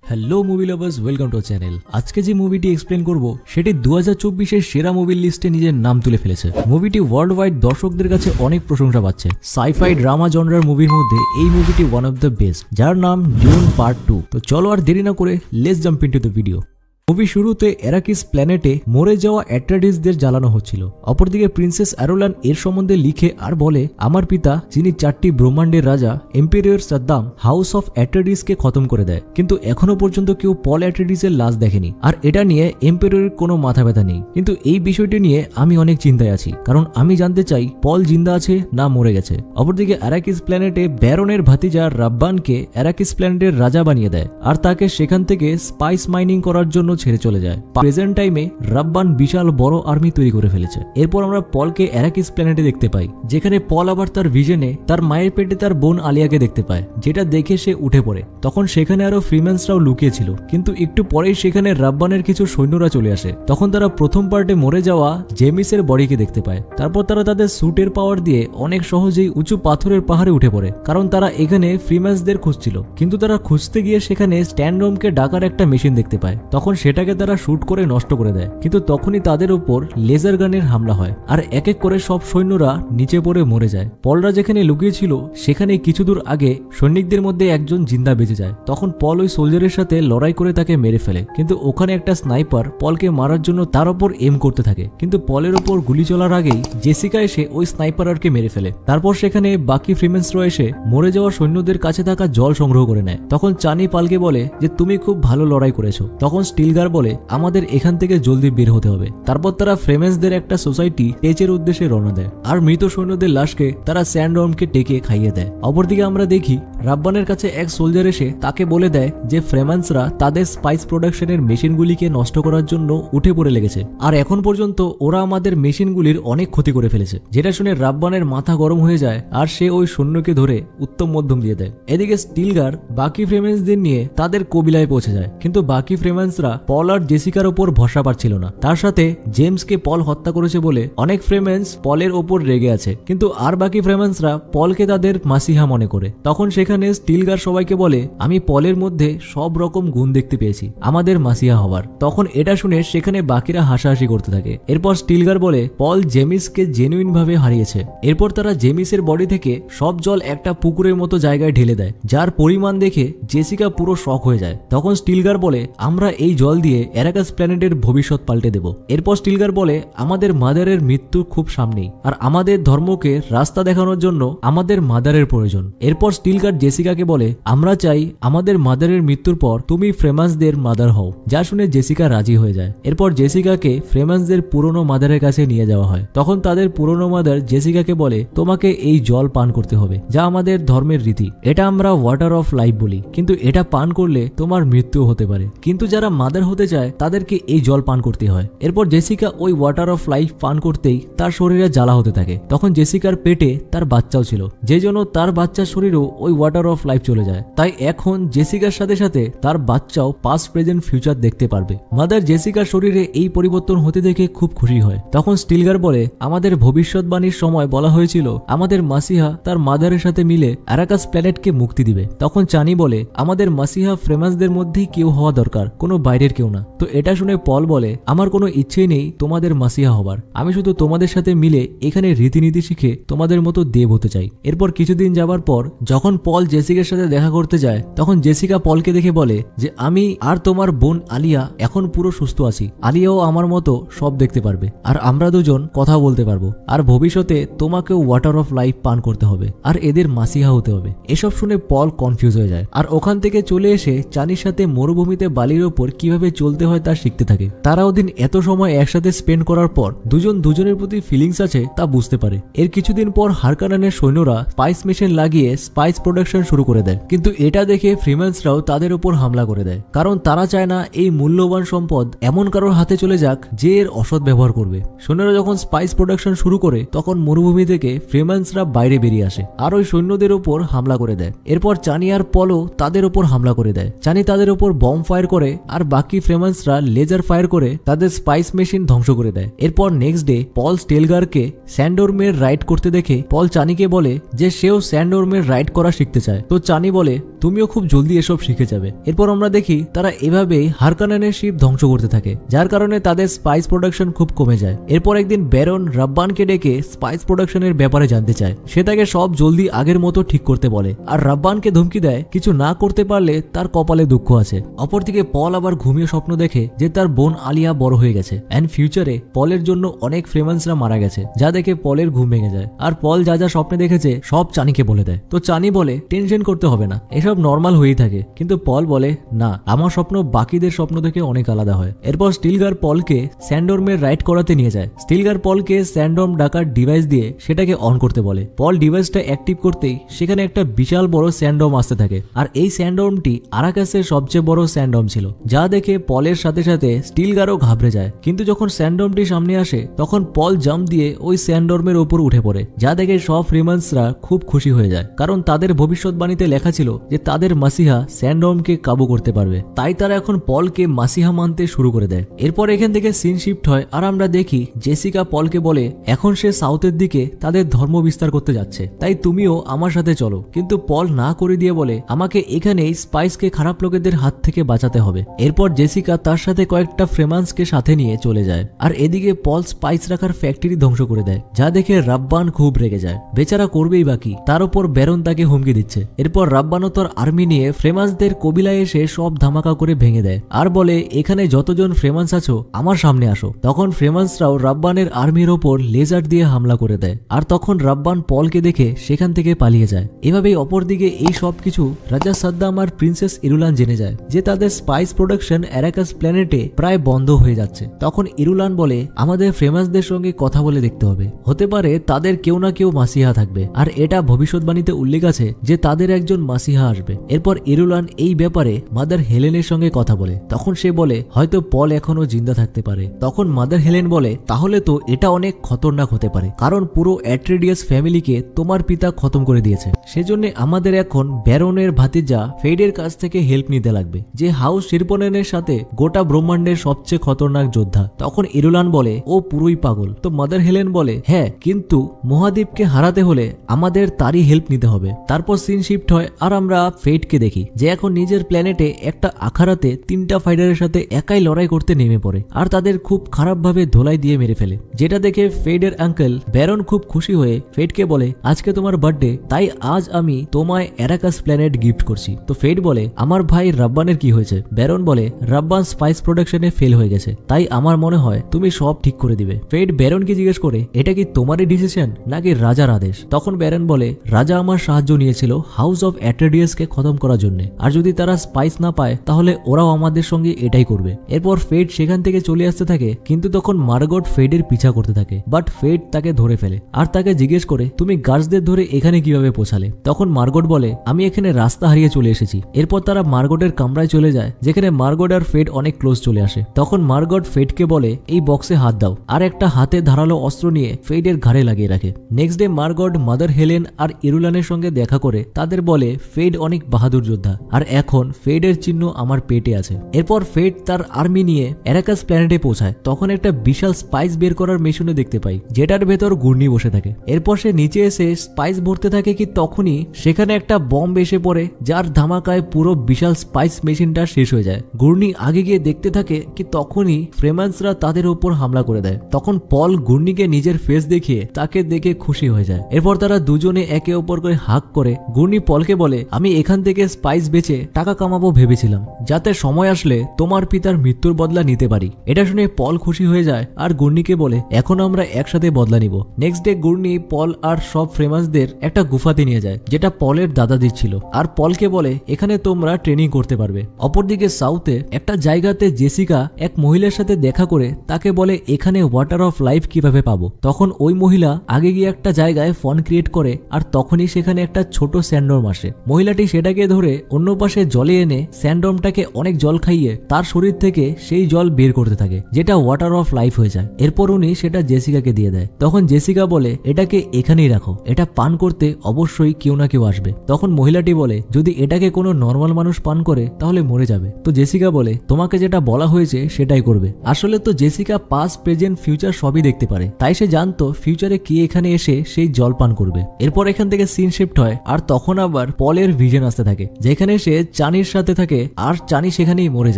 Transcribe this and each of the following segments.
Hello movie lovers, welcome to channel. আজকে যে মুভিটি এক্সপ্লেন করব সেটি 2024-এর সেরা মুভির লিস্টে নিজের নাম তুলে ফেলেছে। মুভিটি ওয়ার্ল্ড ওয়াইড দর্শকদের কাছে অনেক প্রশংসা পাচ্ছে। সাইফাই ড্রামা জনরার মুভির মধ্যে এই মুভিটি ওয়ান অফ দ্য বেস্ট, যার নাম ডিউন পার্ট 2। তো চলো আর দেরি না করে let's jump into the video. Movie শুরুতে এরাকিস প্ল্যানেটে মরে যাওয়া অ্যাট্রেডিসদের জ্বালানো হচ্ছিল। অপরদিকে প্রিন্সেস অ্যারোলান এর সম্বন্ধে লিখে আর বলে, আমার পিতা যিনি 4টি ব্রহ্মাণ্ডের রাজা এম্পেরিয়র সাদ্দাম হাউস অফ অ্যাট্রেডিসকে খতম করে দেয়, কিন্তু এখনো পর্যন্ত কেউ পল অ্যাট্রেডিসের লাশ দেখেনি। আর এটা নিয়ে এম্পেরিয়রের কোনো মাথা ব্যথা নেই। কিন্তু এই বিষয়টি নিয়ে আমি অনেক চিন্তায় আছি, কারণ আমি জানতে চাই পল জিন্দা আছে না মরে গেছে। অপরদিকে অ্যারাকিস প্ল্যানেটে ব্যারনের ভাতিজা রাব্বানকে অ্যারাকিস প্ল্যানেটের রাজা বানিয়ে দেয় আর তাকে সেখান থেকে স্পাইস মাইনিং করার জন্য ছেড়ে চলে যায়। প্রেজেন্ট টাইমে রাব্বান বিশাল বড় আর্মি তৈরি করে ফেলেছে। এরপর আমরা পলকে অ্যারাকিস প্ল্যানেটে দেখতে পাই, যেখানে পল আবার তার ভিশনে তার মায়ের পেটে তার বোন আলিয়াকে দেখতে পায়, যেটা দেখে সে উঠে পড়ে। তখন সেখানে আরো ফ্রিম্যান্সরাও লুকিয়ে ছিল, কিন্তু একটু পরেই সেখানে রাব্বানের কিছু সৈন্যরা চলে আসে। তখন তারা প্রথম পার্টে মরে যাওয়া জেমিসের বডিকে দেখতে পায়। তারপর তারা তাদের স্যুটের পাওয়ার দিয়ে অনেক সহজেই উঁচু পাথরের পাহাড়ে উঠে পড়ে, কারণ তারা এখানে ফ্রিম্যান্সদের খুঁজছিল। কিন্তু তারা খুঁজতে গিয়ে সেখানে স্ট্যান্ডরোমকে ডাকার একটা মেশিন দেখতে পায়। তখন সেটাকে তারা শুট করে নষ্ট করে দেয়, কিন্তু তখনই তাদের উপর লেজার গানের হামলা হয় আর এক এক করে সব সৈন্যরা নিচে পড়ে মরে যায়। পলরা যেখানে লুকিয়ে ছিল সেখানে কিছু দূর আগে সৈনিকদের মধ্যে একজন জিন্দা বেঁচে যায়। তখন পল ওই সোলজারের সাথে লড়াই করে তাকে মেরে ফেলে, কিন্তু ওখানে একটা স্নাইপার পলকে মারার জন্য তার উপর এম করতে থাকে। কিন্তু পলের উপর গুলি চলার আগেই জেসিকা এসে ওই স্নাইপারকে মেরে ফেলে। তারপর সেখানে বাকি ফ্রিম্যান্সরা এসে মরে যাওয়া সৈন্যদের কাছে থাকা জল সংগ্রহ করে নেয়। তখন চানি পালকে বলে যে তুমি খুব ভালো লড়াই করেছো। তখন স্টিলগার বলে আমাদের এখান থেকে জলদি বের হতে হবে। তারপর তারা ফ্রেমেন্সদের একটা সোসাইটি টেচের উদ্দেশ্যে রওনা দেয় আর মৃত সৈন্যদের লাশকে তারা স্যান্ডওয়ার্মকে টেকে খাইয়ে দেয়। অপরদিকে আমরা দেখি রাব্বানের কাছে এক সোলজার এসে তাকে বলে দেয় যে ফ্রেমেন্সরা তাদের স্পাইস প্রোডাকশনের মেশিনগুলিকে নষ্ট করার জন্য উঠে পড়ে লেগেছে, আর এখন পর্যন্ত ওরা আমাদের মেশিনগুলির অনেক ক্ষতি করে ফেলেছে। যেটা শুনে রাব্বানের মাথা গরম হয়ে যায় আর সে ওই সৈন্যকে ধরে উত্তম মধ্যম দিয়ে দেয়। এদিকে স্টিলগার বাকি ফ্রেমেন্সদের নিয়ে তাদের কবিলায় পৌঁছে যায়, কিন্তু বাকি ফ্রেমেন্সরা পল আর জেসিকার ওপর ভরসা পাচ্ছিল না। তার সাথে জেমসকে পল হত্যা করেছে বলে অনেক ফ্রেমেন্স পলের ওপর রেগে আছে, কিন্তু আর বাকি ফ্রেমেন্সরা পলকে তাদের মাসিহা মনে করে। তখন সেখানে স্টিলগার সবাইকে বলে আমি পলের মধ্যে সব রকম গুণ দেখতে পেয়েছি আমাদের মাসিহা হবার। তখন এটা শুনে সেখানে বাকিরা হাসাহাসি করতে থাকে। এরপর স্টিলগার বলে পল জেমিসকে জেনুইন ভাবে হারিয়েছে। এরপর তারা জেমিসের বডি থেকে সব জল একটা পুকুরের মতো জায়গায় ঢেলে দেয়, যার পরিমাণ দেখে জেসিকা পুরো শক হয়ে যায়। তখন স্টিলগার বলে আমরা এই জল দিয়ে অ্যারাকাস প্ল্যানেটের ভবিষ্যৎ পাল্টে দেব। এরপর স্টিলগার বলে আমাদের মাদারের মৃত্যু খুব সামনেই, আর আমাদের ধর্মকে রাস্তা দেখানোর জন্য আমাদের মাদারের প্রয়োজন। এরপর স্টিলগার জেসিকাকে বলে আমরা চাই আমাদের মাদারের মৃত্যুর পর তুমি ফ্রেমান্সদের মাদার হও, যা শুনে জেসিকা রাজি হয়ে যায়। এরপর জেসিকাকে ফ্রেমান্সদের পুরনো মাদারের কাছে নিয়ে যাওয়া হয়। তখন তাদের পুরনো মাদার জেসিকাকে বলে তোমাকে এই জল পান করতে হবে, যা আমাদের ধর্মের রীতি। এটা আমরা ওয়াটার অফ লাইফ বলি, কিন্তু এটা পান করলে তোমার মৃত্যু হতে পারে। কিন্তু যারা মাদার হতে চায় তাদেরকে এই জল পান করতে হয়। এরপর জেসিকা ওই ওয়াটার অফ লাইফ পান করতেই তার শরীরে জ্বালা হতে থাকে। তখন জেসিকার পেটে তার বাচ্চাও ছিল, যে জন্য তার বাচ্চার শরীরেও ওই ওয়াটার অফ লাইফ চলে যায়। তাই এখন জেসিকার সাথে সাথে তার বাচ্চাও পাস্ট প্রেজেন্ট ফিউচার দেখতে পারবে। মাদার জেসিকার শরীরে এই পরিবর্তন হতে দেখে খুব খুশি হয়। তখন স্টিলগার বলে আমাদের ভবিষ্যৎবাণীর সময় বলা হয়েছিল আমাদের মাসিহা তার মাদারের সাথে মিলে অ্যারাকাস প্ল্যানেটকে মুক্তি দিবে। তখন চানি বলে আমাদের মাসিহা ফ্রেমান্সদের মধ্যেই কেউ হওয়া দরকার, কোনো বাইরের কেউ না। তো এটা শুনে পল বলে আমার কোনো ইচ্ছেই নেই তোমাদের মাসিহা হবার, আমি শুধু তোমাদের সাথে মিলে এখানে রীতিনীতি শিখে তোমাদের মতো দেব হতে চাই। এরপর কিছুদিন যাবার পর যখন পল জেসিকার সাথে দেখা করতে যায়, তখন জেসিকা পলকে দেখে বলে যে আমি আর তোমার বোন আলিয়া এখন পুরো সুস্থ আছি। আলিয়াও আমার মতো সব দেখতে পারবে, আর আমরা দুজন কথা বলতে পারবো, আর ভবিষ্যতে তোমাকেও ওয়াটার অফ লাইফ পান করতে হবে আর এদের মাসিহা হতে হবে। এসব শুনে পল কনফিউজ হয়ে যায় আর ওখান থেকে চলে এসে চানির সাথে মরুভূমিতে বালির ওপর কিভাবে চলতে হয় তা শিখতে থাকে। তারা ওদিন এত সময় একসাথে স্পেন্ড করার পর দুজন দুজনের প্রতি ফিলিংস আছে তা বুঝতে পারে। এর কিছুদিন পর হারকানানের সৈন্যরা স্পাইস মেশিন লাগিয়ে স্পাইস প্রোডাকশন শুরু করে দেয়, কিন্তু এটা দেখে ফ্রিম্যান্সরাও তাদের উপর হামলা করে দেয়, কারণ তারা চায় না এই মূল্যবান সম্পদ এমন কারোর হাতে চলে যাক যে এর অসৎ ব্যবহার করবে। সৈন্যরা যখন স্পাইস প্রোডাকশন শুরু করে তখন মরুভূমি থেকে ফ্রিম্যান্সরা বাইরে বেরিয়ে আসে আর ওই সৈন্যদের উপর হামলা করে দেয়। এরপর চানি আর পলও তাদের উপর হামলা করে দেয়। চানি তাদের উপর বম ফায়ার করে আর বাকি বাকি ফ্রেমান্সরা লেজার ফায়ার করে তাদের স্পাইস মেশিন ধ্বংস করে দেয়। এরপর নেক্সট ডে পল স্টেলগারকে স্যান্ডওর্মের রাইড করতে দেখে পল চানিকে বলে যে সেও স্যান্ডওর্মের রাইড করা শিখতে চায়। তো চানি বলে তুমিও খুব জলদি এসব শিখে যাবে। এরপর আমরা দেখি তারা এভাবেই হারকানানের শিপ ধ্বংস করতে থাকে, যার কারণে তাদের স্পাইস প্রোডাকশন খুব কমে যায়। এরপর একদিন ব্যারন রাব্বানকে ডেকে স্পাইস প্রোডাকশনের ব্যাপারে জানতে চায়। সে তাকে সব জলদি আগের মতো ঠিক করতে বলে আর রাব্বানকে ধমকি দেয় কিছু না করতে পারলে তার কপালে দুঃখ আছে। অপরদিকে পল আবার ঘুমিয়ে স্বপ্ন দেখে যে তার বোন আলিয়া বড় হয়ে গেছে এন্ড ফিউচারে পলের জন্য অনেক ফ্রেমান্সরা মারা গেছে, যা দেখে পলের ঘুম ভেঙে যায়। আর পল যা যা স্বপ্নে দেখেছে সব চানিকে বলে দেয়। তো চানি বলে টেনশন করতে হবে না, এসব নর্মাল হয়েই থাকে। কিন্তু পল বলে না, আমার স্বপ্ন বাকিদের স্বপ্ন থেকে অনেক আলাদা হয়। এরপর স্টিলগার পলকে স্যান্ডওর্মের রাইড করাতে নিয়ে যায়। স্টিলগার পলকে স্যান্ডওর্ম ডাকার ডিভাইস দিয়ে সেটাকে অন করতে বলে। পল ডিভাইসটা অ্যাক্টিভ করতেই সেখানে একটা বিশাল বড় স্যান্ডওর্ম আসতে থাকে। আর এই স্যান্ডওর্মটি আরাকাসের সবচেয়ে বড় স্যান্ডওর্ম ছিল, যা দেখে পলের সাথে সাথে স্টিলগারও ঘাবড়ে যায়। কিন্তু যখন স্যান্ডওর্মটি সামনে আসে তখন পল জাম্প দিয়ে ওই স্যান্ডওর্মের উপর উঠে পড়ে, যা দেখে সব ফ্রিম্যান্সরা খুব খুশি হয়ে যায়, কারণ তাদের ভবিষ্যৎবাণীতে লেখা ছিল যে তাদের মাসিহা স্যান্ডওর্মকে কাবু করতে পারবে। তাই তারা এখন পলকে মাসিহা মানতে শুরু করে দেয়। এরপর এখান থেকে সিন শিফট হয় আর আমরা দেখি জেসিকা পলকে বলে এখন সে সাউথের দিকে তাদের ধর্ম বিস্তার করতে যাচ্ছে, তাই তুমিও আমার সাথে চলো। কিন্তু পল না করে দিয়ে বলে আমাকে এখানেই স্পাইসকে খারাপ লোকেদের হাত থেকে বাঁচাতে হবে। এরপর জেসিকা তার সাথে কয়েকটা ফ্রেমান্সকে সাথে নিয়ে চলে যায়। আর এদিকে পল স্পাইস রাখার ফ্যাক্টরি ধ্বংস করে দেয়, যা দেখে রাব্বান খুব রেগে যায়। বেচারা করবেই বাকি, তার উপর ব্যারন তাকে হুমকি দিচ্ছে। এরপর রাব্বানও তার আর্মি নিয়ে ফ্রেমান্সদের কবিলায় এসে সব ধামাকা করে ভেঙে দেয় আর বলে এখানে যতজন ফ্রেমান্স আছো আমার সামনে আসো। তখন ফ্রেমান্সরাও রাব্বানের আর্মির ওপর লেজার দিয়ে হামলা করে দেয়। আর তখন রাব্বান পলকে দেখে সেখান থেকে পালিয়ে যায়। এভাবেই অপরদিকে এই সব কিছু রাজা সাদ্দাম আর প্রিন্সেস ইরুলান জেনে যায় যে তাদের স্পাইস প্রোডাকশন অ্যারাকাস প্ল্যানেটে প্রায় বন্ধ হয়ে যাচ্ছে। তখন ইরুলান বলে আমাদের ফ্রেমান্সদের সঙ্গে কথা বলে দেখতে হবে, হতে পারে তাদের কেউ না কেউ মাসিহা থাকবে। আর এটা ভবিষ্যৎবাণীতে উল্লেখ আছে যে তাদের একজন মাসিহা আসবে। এরপর ইরুলান এই ব্যাপারে মাদার হেলেনের সঙ্গে কথা বলে। তখন সে বলে হয়তো পল এখনো জিন্দা থাকতে পারে। তখন মাদার হেলেন বলে তাহলে তো এটা অনেক খতরনাক হতে পারে, কারণ পুরো অ্যাট্রেডিয়াস ফ্যামিলিকে তোমার পিতা খতম করে দিয়েছে। সেজন্য আমাদের এখন ব্যারনের ভাতিজা ফেডের কাছ থেকে হেল্প নিতে লাগবে, যে হাউস শিরপনেনের সাথে গোটা ব্রহ্মাণ্ডের সবচেয়ে খতরনাক যোদ্ধা। তখন ইরুলান বলে ও পুরোই পাগল। তো মাদার হেলেন বলে হ্যাঁ, কিন্তু মহাদ্বীপকে হারাতে হলে আমাদের তারই হেল্প নিতে হবে। তারপর সিন শিফট হয় আর আমরা ফেডকে দেখি যে এখন নিজের প্ল্যানেটে একটা আখাড়াতে 3টা ফাইটারের সাথে একাই লড়াই করতে নেমে পড়ে আর তাদের খুব খারাপভাবে ধোলাই দিয়ে মেরে ফেলে, যেটা দেখে ফেডের আঙ্কেল ব্যারন খুব খুশি হয়ে ফেডকে বলে আজকে তোমার বার্থডে, তাই আজ আমি তোমায় অ্যারাকাস প্ল্যানেট গিফট করছি। তো ফেড বলে আমার ভাই রাব্বানের কি হয়েছে? ব্যারন বলে রাব্বান স্পাইস প্রোডাকশনে ফেল হয়ে গেছে, তাই আমার মনে হয় তুমি সব ঠিক করে দিবে। ফেড ব্যারনকে জিজ্ঞেস করে এটা কি তোমারই ডিসিশন নাকি রাজার আদেশ? তখন ব্যারন বলে রাজা আমার সাহায্য নিয়েছিল হাউস অফ অ্যাট্রেডিয়াসকে খতম করার জন্য, আর যদি তারা স্পাইস না পায় তাহলে ওরাও আমাদের সঙ্গে এটাই করবে। এরপর ফেড সেখান থেকে চলে আসতে থাকে, কিন্তু তখন মার্গট ফেডের পিছা করতে থাকে, বাট ফেড তাকে ধরে ফেলে আর তাকে জিজ্ঞেস করে তুমি গার্ডসদের ধরে এখানে কিভাবে পৌঁছালে? তখন মার্গট বলে আমি এখানে রাস্তা হারিয়ে চলে এসেছি। এরপর তারা মার্গটের কামরায় চলে যায়, যেখানে মার্গট আর ফেড অনেক ক্লোজ চলে আসে। তখন মার্গট ফেডকে বলে এই বক্সে হাত দাও, আর একটা হাতে ধারালো অস্ত্র নিয়ে ফেডের ঘাড়ে লাগিয়ে রাখে। Next day Margot mother Helen আর ইরুলানের সঙ্গে দেখা করে তাদের বলে ফেড অনেক বাহাদুর যোদ্ধা, আর এখন ফেডের চিহ্ন আমার পেটে আছে। এরপর ফেড তার আর্মি নিয়ে অ্যারাকাস প্ল্যানেটে পৌঁছায়। তখন একটা বিশাল স্পাইস বের করার মেশিনে দেখতে পাই, যেটার ভেতর ঘূর্ণি বসে থাকে। এরপর সে নিচে এসে স্পাইস ভরতে থাকে, কি তখনই সেখানে একটা বম্ব এসে পড়ে, যার ধামাকায় পুরো বিশাল স্পাইস মেশিনটা শেষ হয়ে যায়। ঘূর্ণি আগে গিয়ে দেখতে থাকে, কি তখনই ফ্রেমান্সরা তাদের উপর হামলা করে দেয়। তখন পল ঘূর্ণিকে নিজের ফেস দেখিয়ে তাকে দেখে খুশি হয়ে যায়। এরপর তারা দুজনে একে অপর করে হাগ করে ঘূর্ণি পলকে বলে আমি এখান থেকে স্পাইস বেচে টাকা কামাবো ভেবেছিলাম, যাতে সময় আসলে তোমার পিতার মৃত্যুর বদলা নিতে পারি। এটা শুনে পল খুশি হয়ে যায় আর ঘূর্ণিকে বলে এখন আমরা একসাথে বদলা নিব। নেক্সট ডে ঘূর্ণি পল আর সব ফ্রেমান্সদের একটা গুফাতে নিয়ে যায়, যেটা পলের দাদাদির ছিল, আর পলকে বলে এখানে তোমরা ট্রেনিং করতে পারবে। অপরদিকে সাউথে একটা জায়গাতে জেসিকা এক মহিলার সাথে দেখা করে তাকে বলে এখানে ওয়াটার অফ লাইফ কিভাবে পাবো। তখন ওই মহিলা আগে গিয়ে একটা জায়গায় ফন ক্রিয়েট করে, আর তখনই সেখানে একটা ছোট স্যান্ডর্ম আসে। মহিলাটি সেটাকে ধরে অন্য পাশে জলে এনে স্যান্ডর্মটাকে অনেক জল খাইয়ে তার শরীর থেকে সেই জল বের করতে থাকে, যেটা ওয়াটার অফ লাইফ হয়ে যায়। এরপর উনি সেটা জেসিকাকে দিয়ে দেয়। তখন জেসিকা বলে এটাকে এখানেই রাখো, এটা পান করতে অবশ্যই কেউ না কেউ আসবে। তখন মহিলাটি বলে যদি এটাকে কোনো নর্মাল মানুষ পান করে তাহলে মরে যাবে। তো জেসিকা বলে তোমাকে যেটা বলা হয়েছে সেটাই করবে। আসলে তো জেসিকা পাস্ট প্রেজেন্ট ফিউচার সবই দেখতে পারে, তাই সে জানতো ফিউচারে কে এখানে এসে সেই জল পান করবে। এরপর এখান থেকে সিন শিফট হয় আর তখন আবার পলের ভিশন আসতে থাকে, যেখানে সে চানির সাথে থাকে আর চানি সেখানেই মরে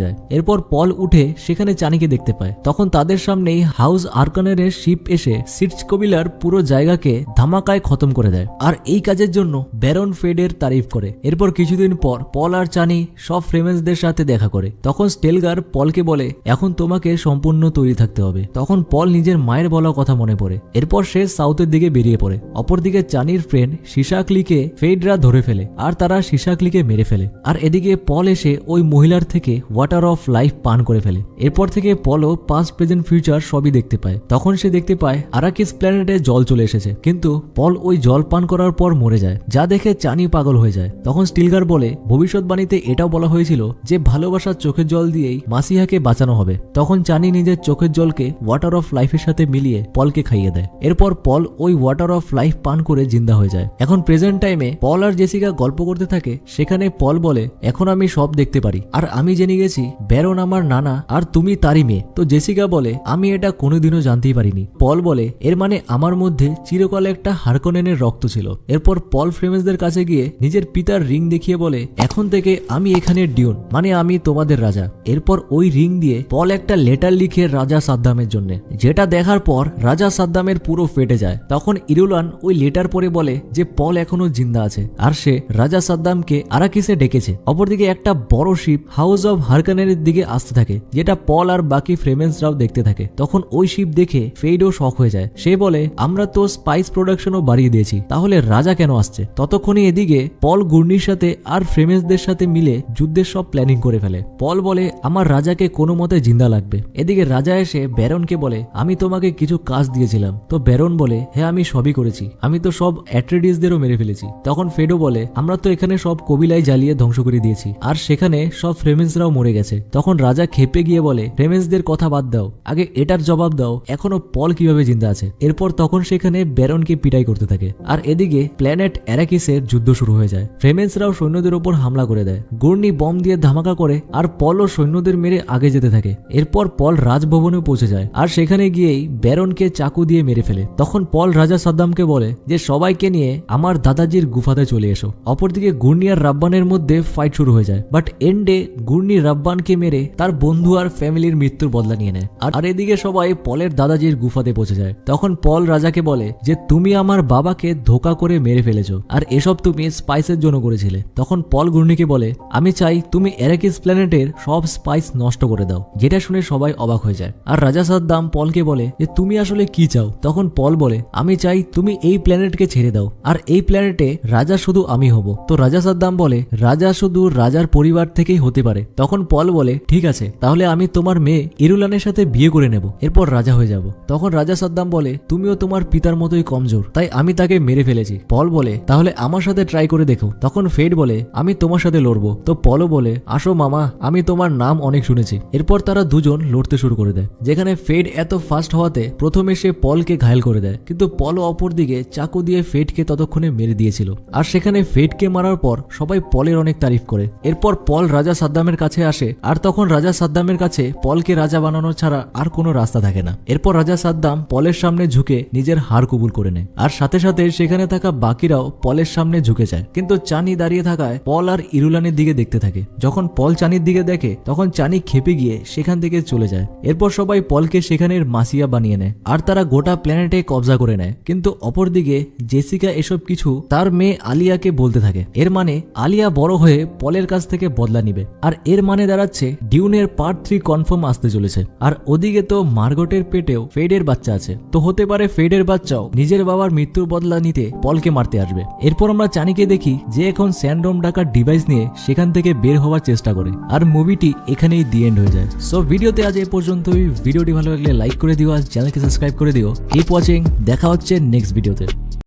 যায়। এরপর পল উঠে সেখানে চানিকে দেখতে পায়। তখন তাদের সামনেই হাউস আর্কানের শিপ এসে সিটসকবিলার পুরো জায়গাকে ধামাকায় খতম করে দেয় আর এই কাজের জন্য ব্যারন ফেডের তারিফ করে। এরপর কিছুদিন পর পল আর চানি সব ফ্রেমেন্সদের সাথে দেখা করে। তখন স্টেলগার পলকে বলে এখন তোমাকে সম্পূর্ণ তৈরি থাকতে হবে। তখন পল নিজের মায়ের বলা কথা মনে পড়ে। এরপর সে সাউথের দিকে বেরিয়ে পড়ে। অপরদিকে চানির ফ্রেন্ড সিসাকলিকে ফেডরা ধরে ফেলে আর তারা সিসাকলিকে মেরে ফেলে। আর এদিকে পল এসে ওই মহিলার থেকে ওয়াটার অফ লাইফ পান করে ফেলে। এরপর থেকে পলও পাস্ট প্রেজেন্ট ফিউচার সবই দেখতে পায়। তখন সে দেখতে পায় আরাকিস প্ল্যানেটে জল চলে এসেছে, কিন্তু পল ওই জল পান করার পর মরে যায়, যা দেখে চানি পাগল হয়ে যায়। তখন স্টিলগার বলে ভবিষ্যৎবাণীতে এটাও বলা হয়েছিল যে ভালোবাসার চোখের জল দিয়েই মাসিহাকে বাঁচানো হবে। তখন চানি নিজের চোখের জলকে ওয়াটার অফ লাইফের সাথে মিলিয়ে পলকে খাইয়ে দেয়। এরপর পল ওই ওয়াটার অফ লাইফ পান করে জিন্দা হয়ে যায়। এখন প্রেজেন্ট টাইমে পল আর জেসিকা গল্প করতে থাকে। সেখানে পল বলে এখন আমি সব দেখতে পারি আর আমি জেনে গেছি ব্যারন আমার নানা আর তুমি তারই মেয়ে। তো জেসিকা বলে আমি এটা কোনোদিনও জানতেই পারিনি। পল বলে এর মানে আমার মধ্যে চিরকাল একটা হারকোনেনের রক্ত ছিল। এরপর পল ফ্রেমেন্সদের কাছে গিয়ে নিজের পিতার রিং দেখিয়ে বলে এখন থেকে আমি এখানের ডিউন, মানে আমি তোমাদের রাজা। এরপর ওই রিং দিয়ে পল একটা লেটার লিখে রাজা সাদ্দামের জন্য, যেটা দেখার পর রাজা সাদ্দামের পুরো ফেটে যায়। তখন ইরুলান ওই লেটার পড়ে বলে যে পল এখনো জিন্দা আছে আর সে রাজা সাদ্দামকে আরাকিসে ডেকেছে। অপরদিকে একটা বড় শিপ হাউস অফ হারকানের দিকে আসতে থাকে, যেটা পল আর বাকি ফ্রেমেন্সরাও দেখতে থাকে। তখন ওই শিপ দেখে ফেডও শক হয়ে যায়। সে বলে আমরা তো স্পাইস প্রোডাকশনও বাড়িয়ে দিয়েছি, তাহলে রাজা কেন আসছে? ততক্ষণে এদিকে পল গুর্নির সাথে আর ফ্রেমেন্সদের সাথে মিলে যুদ্ধের সব প্ল্যানিং করে ফেলে। পল বলে আমার রাজাকে কোনো মতে জিন্দা লাগবে। এদিকে রাজা এসে ব্যারনকে বলে আমি তোমাকে কিছু কাজ দিয়েছিলাম। তো ব্যারন বলে হ্যাঁ আমি সবই করেছি, আমি তো সব অ্যাট্রেডিসদেরও মেরে ফেলেছি। তখন ফেডও বলে আমরা তো এখানে সব কবিলাই জ্বালিয়ে ধ্বংস করে দিয়েছি আর সেখানে সব ফ্রেমেন্সরাও মরে গেছে। তখন রাজা খেপে গিয়ে বলে ফ্রেমেন্সদের কথা বাদ দাও, আগে এটার জবাব দাও এখনো পল কিভাবে জিন্দা আছে। এরপর তখন সেখানে ব্যারনকে পিটাই করতে থাকে আর এদিকে প্ল্যানেট অ্যারাকিসের যুদ্ধ শুরু হয়ে যায়। ফ্রেমেন্সরাও সৈন্যদের উপর হামলা করে দেয়। গুর্নি বম দিয়ে ধামাকা করে আর পলও সৈন্যদের মেরে আগে যেতে থাকে। এরপর পল রাজভবনে পৌঁছে যায় আর সেখানে গিয়েই ব্যারনকে চাকু দিয়ে মেরে ফেলে। তখন পল রাজা সাদ্দামকে বলে যে সবাইকে নিয়ে আমার দাদাজির গুফাতে চলে এসো। অপরদিকে গুর্নি আর রাব্বানের মধ্যে ফাইট শুরু হয়ে যায়, বাট এন্ডে গুর্নি রাব্বানকে মেরে তার বন্ধু আর ফ্যামিলির মৃত্যুর বদলা নিয়ে নেয়। আর এদিকে সবাই পলের দাদাজির গুফাতে পৌঁছে যায়। তখন পল রাজাকে বলে যে তুমি আমার বাবাকে ধোকা করে মেরে ফেলেছো আর এসব তুমি স্পাইসের জন্য করেছিলে। তখন পল গুর্নিকে বলে আমি চাই তুমি অ্যারাকিস প্ল্যানেটের সব স্পাইস নষ্ট করে দাও, যেটা শুনে সবাই অবাক হয়ে যায়। আর রাজা সাদ্দাম পলকে বলে যে তুমি আসলে কি চাও? তখন পল বলে আমি চাই তুমি এই প্ল্যানেটকে ছেড়ে দাও আর এই প্ল্যানেটে রাজা শুধু আমি হব। তো রাজা সাদ্দাম বলে রাজা শুধু রাজার পরিবার থেকেই হতে পারে। তখন পল বলে ঠিক আছে, তাহলে আমি তোমার মেয়ে ইরুলানের সাথে বিয়ে করে নেব, এরপর রাজা হয়ে যাব। তখন রাজা সাদ্দাম বলে তুমিও তোমার পিতার মতোই কমজোর, তাই আমি তাকে মেরে ফেলেছি। পল বলে তাহলে আমার সাথে ট্রাই করে দেখো। তখন ফেড বলে আমি তোমার সাথে লড়বো। তো পলও বলে আসো মামা, আমি তোমার নাম অনেক শুনেছি। এরপর তারা দুজন লড়তে শুরু করে দেয়, যেখানে ফেড এত ফাস্ট হওয়াতে প্রথমে সে পলকে ঘায়েল করে দেয়, কিন্তু পলও অপর দিকে চাকু দিয়ে ফেডকে ততক্ষণে মেরে দিয়েছিল। আর সেখানে ফেডকে মারার পর সবাই পলের অনেক তারিফ করে। এরপর পল রাজা সাদ্দামের কাছে আসে আর তখন রাজা সাদ্দামের কাছে পলকে রাজা বানানো ছাড়া আর কোনো রাস্তা থাকে না। এরপর রাজা সাদ্দাম পলের সামনে ঝুঁকে নিজের হার কবুল করে নেয় আর সাথে সাথে সেখানে থাকা বাকিরাও পলের সামনে ঝুঁকে যায়। কিন্তু চানি দাঁড়িয়ে থাকায় পল আর ইরুলানের দিকে দেখতে থাকে। যখন পল চানির দিকে দেখে তখন চানি খেপে গিয়ে সেখান থেকে চলে যায়। এরপর সবাই পলকে সেখানের মাসিয়া বানিয়ে নেয় আর তারা গোটা প্ল্যানেটে কবজা করে নেয়। কিন্তু অপরদিকে জেসিকা এসব কিছু তার মেয়ে আলিয়াকে বলতে থাকে। এর মানে আলিয়া বড় হয়ে পলের কাছ থেকে বদলা নিবে আর এর মানে দাঁড়াচ্ছে ডিউনের পার্ট 3 কনফার্ম আসতে চলেছে। আর ওদিকে তো মার্গটের পেটেও ফেডের বাচ্চা আছে, তো হতে পারে ফেডের বাচ্চাও নিজের বাবার মৃত্যুর বদলা নিতে পলকে মারতে আসবে। এরপর আমরা চানিকে দেখি যে এখন স্যান্ডরোম ডাকার ডিভাইস নিয়ে সেখান থেকে বের হওয়ার চেষ্টা করে আর মুভিটি এখানেই দি এন্ড হয়ে যায়। সো ভিডিওতে আজ এই পর্যন্তই। ভিডিওটি ভালো লাগলে লাইক করে দিও আর চ্যানেলকে সাবস্ক্রাইব করে দিও। কিপ ওয়াচিং, দেখা হচ্ছে নেক্সট ভিডিওতে।